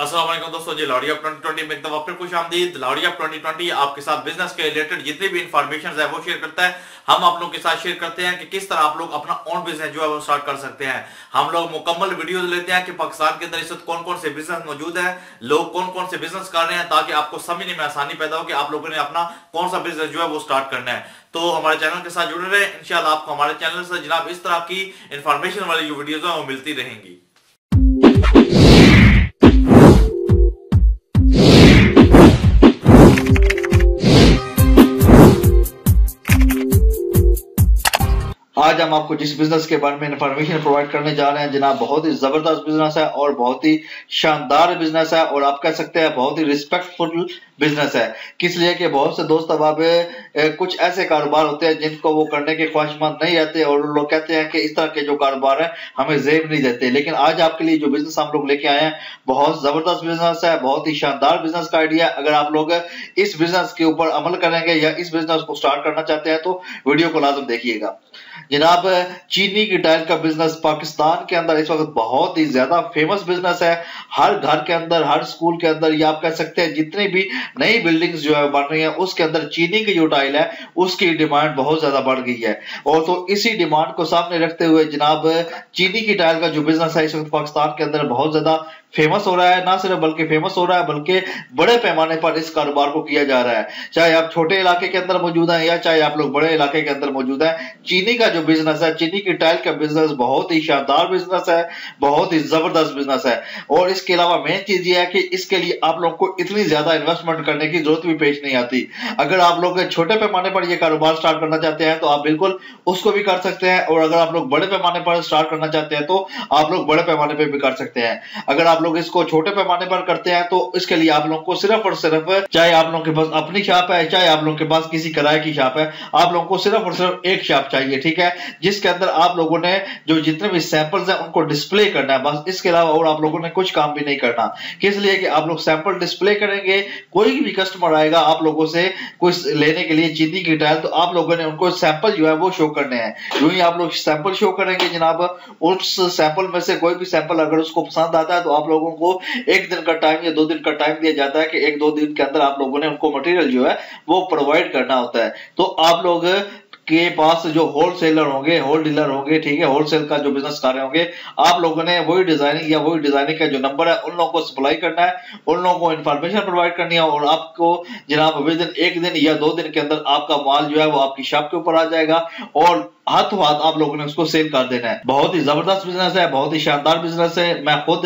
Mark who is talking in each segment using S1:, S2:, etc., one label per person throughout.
S1: अस्सलाम वालेकुम दोस्तों जी, लाउडी ऑफ 2020 में एकदम फिर खुश आमदीद। लाउडी ऑफ 2020 आपके साथ बिजनेस के रिलेटेड जितनी भी इंफॉर्मेशन है वो शेयर करता है। हम आप लोगों के साथ शेयर करते हैं कि किस तरह आप लोग अपना ओन बिजनेस जो है वो स्टार्ट कर सकते हैं। हम लोग मुकम्मल वीडियोस लेते हैं कि पाकिस्तान के अंदर इस वक्त कौन कौन से बिजनेस मौजूद है, लोग कौन कौन से बिजनेस कर रहे हैं, ताकि आपको समझने में आसानी पैदा हो कि आप लोगों ने अपना कौन सा बिजनेस जो है वो स्टार्ट करना है। तो हमारे चैनल के साथ जुड़े रहे, इंशाल्लाह आपको हमारे चैनल से जनाब इस तरह की इंफॉर्मेशन वाली जो वीडियोज है वो मिलती रहेंगी। आज हम आपको जिस बिजनेस के बारे में इंफॉर्मेशन प्रोवाइड करने जा रहे हैं जनाब, बहुत ही जबरदस्त बिजनेस है और बहुत ही शानदार बिजनेस है, और आप कह सकते हैं बहुत ही रिस्पेक्टफुल बिजनेस है। किस लिए कि बहुत से दोस्त अब कुछ ऐसे कारोबार होते हैं जिनको वो करने के ख्वाहिशमंद नहीं रहते, और लोग कहते हैं कि इस तरह के जो कारोबार है हमें जेब नहीं देते। लेकिन आज आपके लिए जो बिजनेस हम लोग लेके आए हैं बहुत जबरदस्त बिजनेस है, बहुत ही शानदार बिजनेस का आइडिया। अगर आप लोग इस बिजनेस के ऊपर अमल करेंगे या इस बिजनेस को स्टार्ट करना चाहते हैं तो वीडियो को लाजम देखिएगा। जनाब, चीनी की टाइल का बिजनेस पाकिस्तान के अंदर इस वक्त बहुत ही ज्यादा फेमस बिजनेस है। हर घर के अंदर, हर स्कूल के अंदर, या आप कह सकते हैं जितनी भी नई बिल्डिंग्स जो है बन रही हैं उसके अंदर चीनी की जो टाइल है उसकी डिमांड बहुत ज्यादा बढ़ गई है। और तो इसी डिमांड को सामने रखते हुए जनाब चीनी की टाइल का जो बिजनेस है इस वक्त पाकिस्तान के अंदर बहुत ज्यादा फेमस हो रहा है। ना सिर्फ बल्कि फेमस हो रहा है बल्कि बड़े पैमाने पर इस कारोबार को किया जा रहा है। चाहे आप छोटे इलाके के अंदर मौजूद हैं या चाहे आप लोग बड़े इलाके के अंदर मौजूद हैं, चीनी का जो बिजनेस है, चीनी की टाइल का बिजनेस बहुत ही शानदार बिजनेस है, बहुत ही जबरदस्त बिजनेस है। और इसके अलावा मेन चीज ये है कि इसके लिए आप लोग को इतनी ज्यादा इन्वेस्टमेंट करने की जरूरत भी पेश नहीं आती। अगर आप लोग छोटे पैमाने पर यह कारोबार स्टार्ट करना चाहते हैं तो आप बिल्कुल उसको भी कर सकते हैं, और अगर आप लोग बड़े पैमाने पर स्टार्ट करना चाहते हैं तो आप लोग बड़े पैमाने पर भी कर सकते हैं। अगर आप लोग इसको छोटे पैमाने पर करते हैं तो इसके लिए आप लोगों को सिर्फ और सिर्फ, चाहे आप लोगों के पास अपनी शॉप है चाहे आप लोगों के पास किसी किराए की शॉप है, आप लोगों को सिर्फ और सिर्फ एक शॉप चाहिए, ठीक है, जिसके अंदर आप लोगों ने जो जितने भी सैंपल्स हैं उनको डिस्प्ले करना है बस। इसके अलावा और आप लोगों ने कुछ काम भी नहीं करना। किस लिए कि आप लोग सैंपल डिस्प्ले करेंगे, कोई भी कस्टमर आएगा आप लोगों से कुछ लेने के लिए चीनी की टाइल, तो आप लोगों ने उनको सैंपल जो है वो शो करने हैं। यूं ही आप लोग सैंपल शो करेंगे जनाब, उस सैंपल में से कोई भी सैंपल अगर उसको पसंद आता है तो आप लोगों को एक दिन का टाइम या 2 दिन का टाइम दिया जाता है कि 1-2 दिन के अंदर आप लोगों ने उनको मटेरियल जो है वो प्रोवाइड करना होता है। तो आप लोग के पास जो होलसेलर होंगे, होल डीलर होंगे, ठीक है, होलसेल का जो बिजनेस कर रहे होंगे, आप लोगों ने वही डिजाइनिंग या वही डिजाइनिंग का जो नंबर है उन लोगों को सप्लाई करना है, उन लोगों को इंफॉर्मेशन प्रोवाइड करनी है, और आपको जनाब विद इन 1 दिन या 2 दिन के अंदर आपका माल जो है वो आपकी शॉप के ऊपर आ जाएगा और हाथों हाथ आप लोगों ने उसको सेल कर देना है। बहुत ही जबरदस्त बिजनेस है, बहुत ही शानदार बिजनेस है। मैं खुद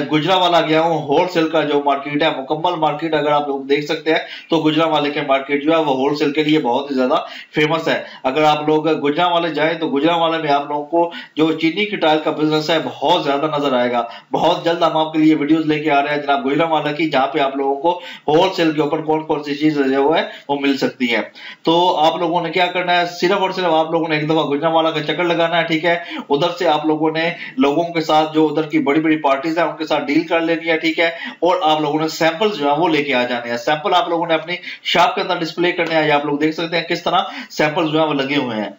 S1: गुजरावाला गया हूँ, होलसेल का जो मार्केट है, मुकम्मल मार्केट अगर आप लोग देख सकते हैं तो गुजरावाले के मार्केट जो है वो होलसेल के लिए बहुत ही ज्यादा फेमस है। अगर आप लोग गुजरावाले जाएं तो गुजरावाले में आप लोगों को जो चीनी की टाइल का बिजनेस है बहुत ज्यादा नजर आएगा। बहुत जल्द हम आपके लिए वीडियोस लेके आ रहे हैं जनाब गुजरावाला की, जहां पे आप लोगों को होलसेल के ऊपर कौन कौन सी चीज जो है वो मिल सकती है। तो आप लोगों ने क्या करना है, सिर्फ और सिर्फ आप लोगों ने एक दफा गुजरावाला का चक्कर लगाना है, ठीक है। उधर से आप लोगों ने लोगों के साथ जो उधर की बड़ी बड़ी पार्टीज है उनके साथ डील कर लेनी है, ठीक है, और आप लोगों ने सैंपल्स जो है वो लेके आ जाने हैं। सैंपल आप लोगों ने अपनी शॉप के अंदर डिस्प्ले करने हैं। आप लोग देख सकते हैं किस तरह सैंपल्स जो है वो लगे हुए हैं।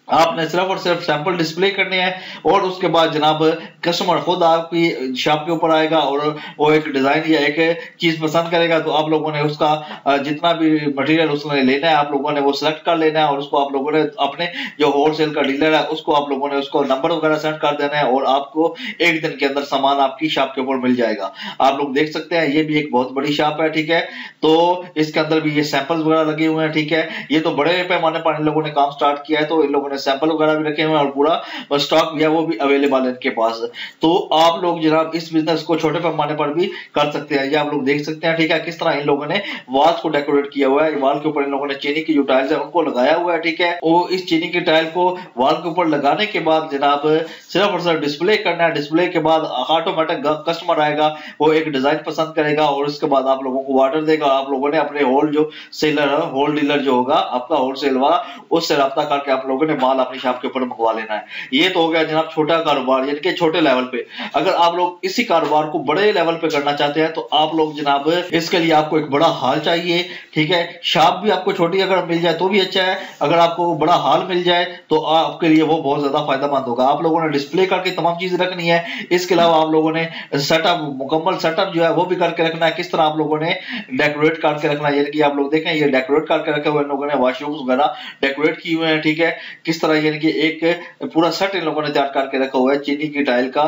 S1: आपने सिर्फ और सिर्फ सैंपल डिस्प्ले करने हैं और उसके बाद जनाब कस्टमर खुद आपकी शॉप के ऊपर आएगा और वो एक डिजाइन या एक चीज पसंद करेगा, तो आप लोगों ने उसका जितना भी मटेरियल उसने लेना है आप लोगों ने वो सिलेक्ट कर लेना है, और उसको आप लोगों ने अपने जो होलसेल का डीलर है उसको आप लोगों ने उसको नंबर वगैरह सेंड कर देना है, और आपको 1 दिन के अंदर सामान आपकी शॉप के ऊपर मिल जाएगा। आप लोग देख सकते हैं ये भी एक बहुत बड़ी शॉप है, ठीक है, तो इसके अंदर भी ये सैंपल्स वगैरह लगे हुए हैं, ठीक है। ये तो बड़े पैमाने पर इन लोगों ने काम स्टार्ट किया है, तो इन लोगों ने सैंपल वगैरह भी रखे हुए हैं और पूरा स्टॉक भी है वो भी अवेलेबल है इनके पास। तो आप लोग जनाब इस बिजनेस को छोटे पैमाने पर भी कर सकते हैं। ये आप लोग देख सकते हैं, ठीक है, किस तरह इन लोगों ने वॉल्स को डेकोरेट किया हुआ है। वॉल के ऊपर इन लोगों ने चीनी की जो टाइल्स है उनको लगाया हुआ है, ठीक है। वो इस चीनी की टाइल को वॉल के ऊपर लगाने के बाद जनाब सिर्फ और सिर्फ डिस्प्ले करना है। डिस्प्ले के बाद ऑटोमेटिक कस्टमर आएगा, वो एक डिजाइन पसंद करेगा और उसके बाद आप लोगों को ऑर्डर देगा। आप लोगों ने अपने होल जो सेलर है, होल डीलर जो होगा आपका होलसेल वाला, उससे रब्ता करके आप लोगों ने माल अपनी शॉप के ऊपर मंगवा लेना है। ये तो हो गया जनाब छोटा कारोबार, यानी कि छोटे लेवल पे। अगर आप लोग इसी कारोबार को बड़े लेवल पे करना चाहते हैं तो आप लोग जनाब इसके लिए आपको एक बड़ा हॉल चाहिए, ठीक है। शॉप भी आपको छोटी अगर मिल जाए तो भी अच्छा है, अगर आपको बड़ा हॉल मिल जाए तो आपके लिए वो बहुत ज्यादा फायदेमंद होगा। आप लोगों ने डिस्प्ले करके तमाम चीजें रखनी है, इसके अलावा आप लोगों ने सेटअप, मुकम्मल सेटअप जो है वो भी करके रखना है। किस तरह आप लोगों ने डेकोरेट करके रखना है, यानी कि आप लोग देखें ये डेकोरेट करके रखे हुए इन लोगों ने, वॉशरूम्स वगैरह डेकोरेट किए हुए हैं, ठीक है। किस तरह यानी कि एक पूरा सेट इन लोगों ने तैयार करके रखा हुआ है चीनी की टाइल का।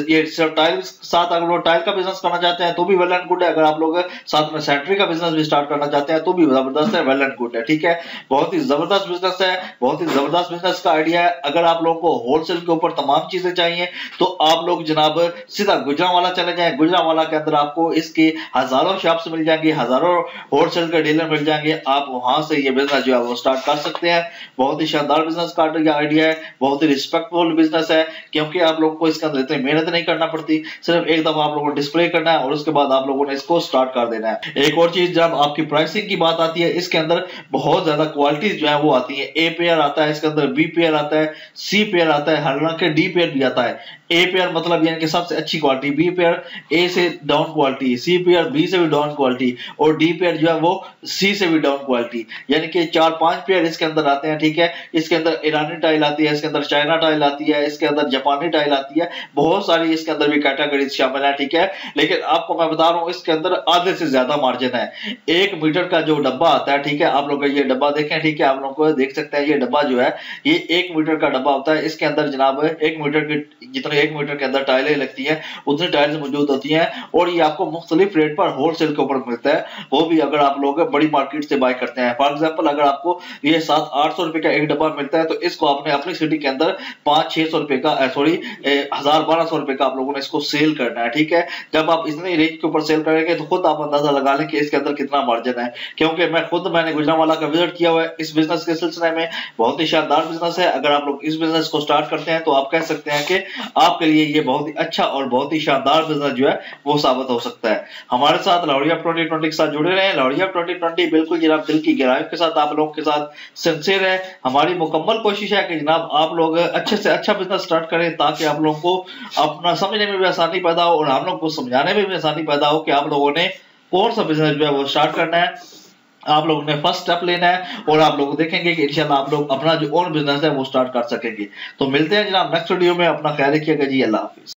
S1: ये सब टाइल साथ अगर लोग टाइल का बिजनेस करना चाहते हैं तो भी वेल एंड गुड है, अगर आप लोग साथ में सैनिटरी का बिजनेस भी स्टार्ट करना चाहते हैं तो भी जबरदस्त है, वेल एंड गुड है, ठीक है। बहुत ही जबरदस्त बिजनेस है, बहुत ही जबरदस्त बिजनेस का आइडिया है। अगर आप लोगों को होलसेल के ऊपर तमाम चीजें चाहिए तो आप लोग जनाब सीधा गुजरांवाला चले जाएं। गुजरांवाला के अंदर आपको इसके हजारों शॉप्स मिल जाएंगी, हजारों होलसेल के डीलर मिल जाएंगे, आप वहां से ये बिजनेस जो है वो स्टार्ट कर सकते हैं। बहुत ही शानदार बिजनेस का आइडिया है, बहुत ही रिस्पेक्टफुल बिजनेस है, क्योंकि आप लोगों को इसके अंदर इतनी मेहनत नहीं करना पड़ती, सिर्फ एक दफा आप लोगों को डिस्प्ले करना है और उसके बाद आप लोगों ने इसको स्टार्ट कर देना है। एक और चीज, जब आपकी प्राइसिंग की बात आती है, इसके अंदर बहुत ज्यादा क्वालिटीज जो है वो आती है। ए पेयर आता है इसके अंदर, बी पेयर आता है, सी पेयर आता है, हालांकि डी पेयर भी आता है। ए पेयर मतलब यानी कि सबसे अच्छी क्वालिटी, बी पेयर ए से डाउन क्वालिटी, सी पेयर बी से भी डाउन क्वालिटी और डी पेयर जो है वो सी से भी डाउन क्वालिटी, यानी कि 4-5 पेयर इसके अंदर आते हैं, ठीक है। इसके अंदर ईरानी टाइल आती है, इसके अंदर चाइना टाइल आती है, इसके अंदर जापानी टाइल आती है, बहुत सारी इसके अंदर भी कैटेगरी शामिल है, ठीक है। लेकिन आपको मैं बता रहा हूँ इसके अंदर आधे से ज्यादा मार्जिन है। 1 मीटर का जो डब्बा आता है, ठीक है, आप लोग ये डब्बा देखें, ठीक है, आप लोग को देख सकते हैं ये डब्बा जो है ये 1 मीटर का डब्बा होता है। इसके अंदर जनाब 1 मीटर की जितने 1 मीटर के अंदर टाइलें लगती हैं उतनी टाइल्स मौजूद होती हैं और ये आपको मुख्तलिफ रेट पर होलसेल के ऊपर मिलता है, वो भी अगर आप लोग बड़ी मार्केट से बाय करते हैं। फॉर एग्जांपल अगर आपको ये 700-800 रुपए का एक डब्बा मिलता है तो इसको आपने अपनी सिटी के अंदर 500-600 रुपए का 1000-1200 रुपए का आप लोगों ने इसको सेल करना है, ठीक है। जब आप इतनी रेंज के ऊपर सेल करेंगे तो खुद आप अंदाजा लगा लें कि इसके अंदर कितना मार्जिन है, क्योंकि मैंने गुजरांवाला का विजिट किया हुआ है इस बिजनेस के सिलसिले में। बहुत ही शानदार बिजनेस है, अगर आप लोग इस बिजनेस को स्टार्ट करते हैं तो आप कह सकते हैं कि आपके लिए ये बहुत ही अच्छा और बहुत ही शानदार बिजनेस जो है वो साबित हो सकता है। हमारे साथ लौड़िया 2020 के साथ जुड़े रहे। लौड़िया 2020 बिल्कुल जनाब दिल की गहराइयों के साथ आप लोगों के साथ सिंसियर है। हमारी मुकम्मल कोशिश है कि जनाब आप लोग अच्छे से अच्छा बिजनेस स्टार्ट करें ताकि आप लोगों को अपना समझने में भी आसानी पैदा हो और हम लोग को समझाने में भी आसानी पैदा हो कि आप लोगों ने कौन सा बिजनेस जो है वो स्टार्ट करना है, आप लोगों ने फर्स्ट स्टेप लेना है और आप लोग देखेंगे कि इंशाल्लाह आप लोग अपना जो ओन बिजनेस है वो स्टार्ट कर सकेंगे। तो मिलते हैं जनाब नेक्स्ट वीडियो में, अपना ख्याल रखिएगा जी, अल्लाह हाफिज।